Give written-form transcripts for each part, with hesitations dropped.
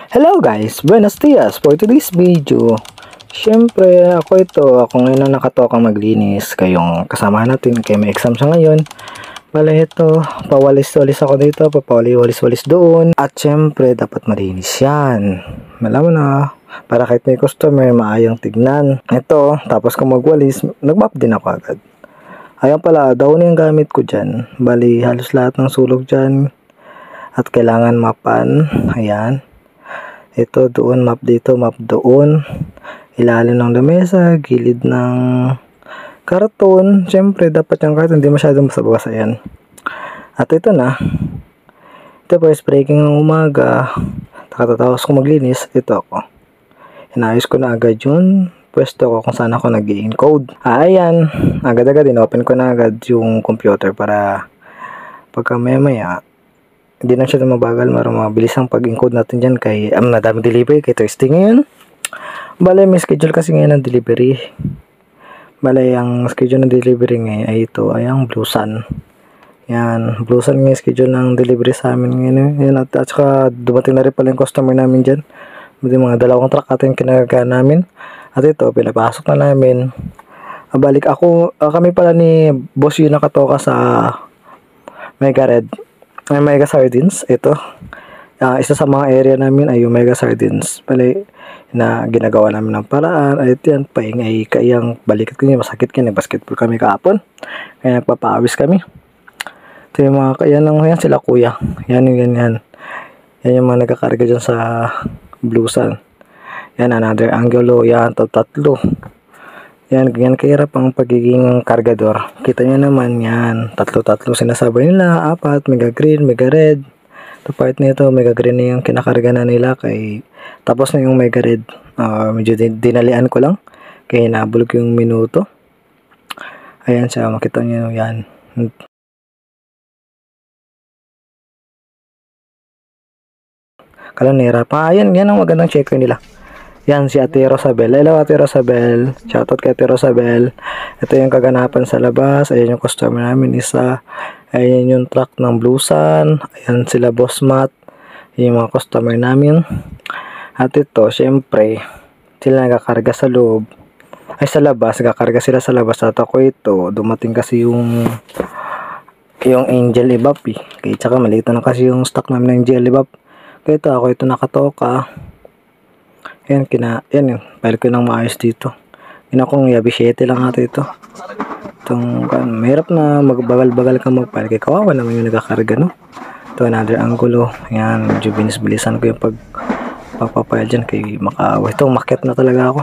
Hello guys, buenos dias. For today's video, syempre ako ngayon ang nakatokang maglinis. Kayong kasama natin, kaya may exam siya ngayon. Bale ito, pawalis-walis ako dito, papawalis-walis doon. At syempre, dapat malinis yan. Malaman na, para kahit may customer, maayang tignan. Ito, tapos kung magwalis, nag-mop din ako agad. Ayan pala, daon yung gamit ko dyan. Bali, halos lahat ng sulog dyan. At kailangan mapan. Ayan. Ito doon, map dito, map doon. Ilalim ng lamesa, gilid ng karton. Siyempre, dapat yung karton hindi masyadong basa-basa yan. At ito na. Ito po, breaking ng umaga. Katatapos ko maglinis, ito ako. Inayos ko na agad yun. Pwesto ko kung saan ako nag-i-encode. Ayan, agad-agad in-open ko na agad yung computer para pagka maya-maya hindi na siya mabagal, mabilis ang pag-encode natin dyan kay nadaming delivery kay Thursday ngayon. Bale, may schedule kasi ngayon ng delivery. Bale, ang schedule ng delivery ngayon ay ito, ay ang Blue Sun. Yan, Blue Sun ngayon schedule ng delivery sa amin ngayon. Yan, at saka dumating na rin pala yung customer namin dyan. May mga dalawang truck atin kinagagaan namin. At ito, pinapasok na namin. Balik ako, kami pala ni Boss yun nakatoka sa Mega Red. May Mega Sardines, ito. Isa sa mga area namin ay yung Mega Sardines. Bali, na ginagawa namin ng paraan. Ay, ito yan, paingay kayang balikat ko niya. Masakit kaya, nag-basketball kami kahapon. Kaya nagpapaawis kami. Ito yung mga, yan sila kuya. Yan. Yan yung mga nagkakarga dyan sa Blue Sun. Yan, another angulo. Yan, tatlo. Yan, ganyan kahirap ang pagiging kargador. Kita nyo naman yan. Tatlo sinasabay nila. 4, mega green, mega red. Ito part nito, mega green na yung kinakarga na nila. Tapos na yung mega red. Medyo dinalian ko lang. Kaya nabulog yung minuto. Ayan siya, makita nyo yan. Kalanira pa. Ayan, yan ang magandang checker nila. Yan si Ate Rosabel. Hello Ate Rosabel. Shoutout kay Ate Rosabel. Ito yung kaganapan sa labas. Ayan yung customer namin isa. Ayan yung truck ng Blue Sun. Ayan sila Boss Matt. Ayan yung mga customer namin. At ito, syempre, sila nagakarga sa loob. Ay sa labas. Nagakarga sila sa labas. At ako ito, dumating kasi yung Angel Evap eh. Kaya tsaka maliit na kasi yung stock namin ng Angel Evap. Kaya ito nakatoka. Yan yung file ko nang maayos dito. Yun akong yabi 7 lang ata ito. Mahirap na magbagal-bagal ka mag-file. Kaya kawawa naman yung nagkakarga, no? Ito, another angulo. Yan, medyo binis-bilisan ko yung pagpapile dyan. Kaya makaawa. Ito, maket na talaga ako.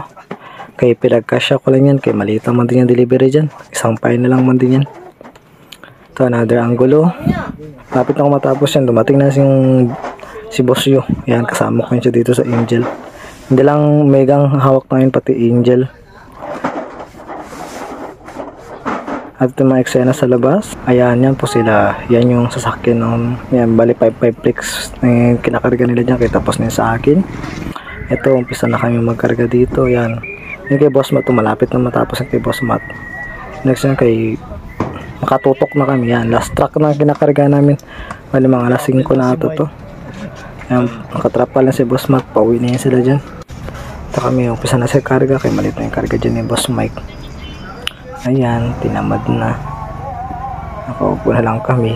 Kaya pinagkasya ko lang yan. Kaya maliit naman din yung delivery dyan. Isang file na lang man din yan. Ito, another angulo. Lapit na ako matapos yan. Dumating na si Boss Yu. Yan, kasama ko yun siya dito sa Angel. Hindi lang megang hawak na yun, pati Angel. At ito mga eksena sa labas. Ayan, yan po sila. Yan yung sasakyan ng bali 55 bricks na kinakarga nila dyan. Kaya tapos na sa akin. Ito, umpisa na kami magkarga dito. Yan. Yung kay Boss Matt, malapit na matapos yung kay Boss Matt. Next yan kay makatutok na kami. Yan, last truck na kinakarga namin. Bali mga alas 5 na ito to. Ayan, nakatrap pa lang si Boss Matt. Pauwi na yan sila dyan. Ito kami, umpisa na sa karga. Kaya maliit na yung karga dyan ni Boss Mike. Ayan, tinamad na. Nakaupo na lang kami.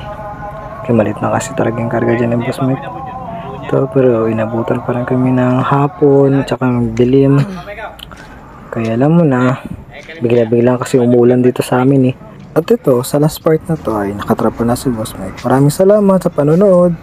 Kaya maliit na kasi talaga yung karga dyan ni Boss Mike. Ito, pero inabutan pa rin kami ng hapon. Tsaka magdilim. Kaya alam mo na, bigla-bigla kasi umulan dito sa amin eh. At ito, sa last part na to ay nakatrap na si Boss Mike. Maraming salamat sa panonood.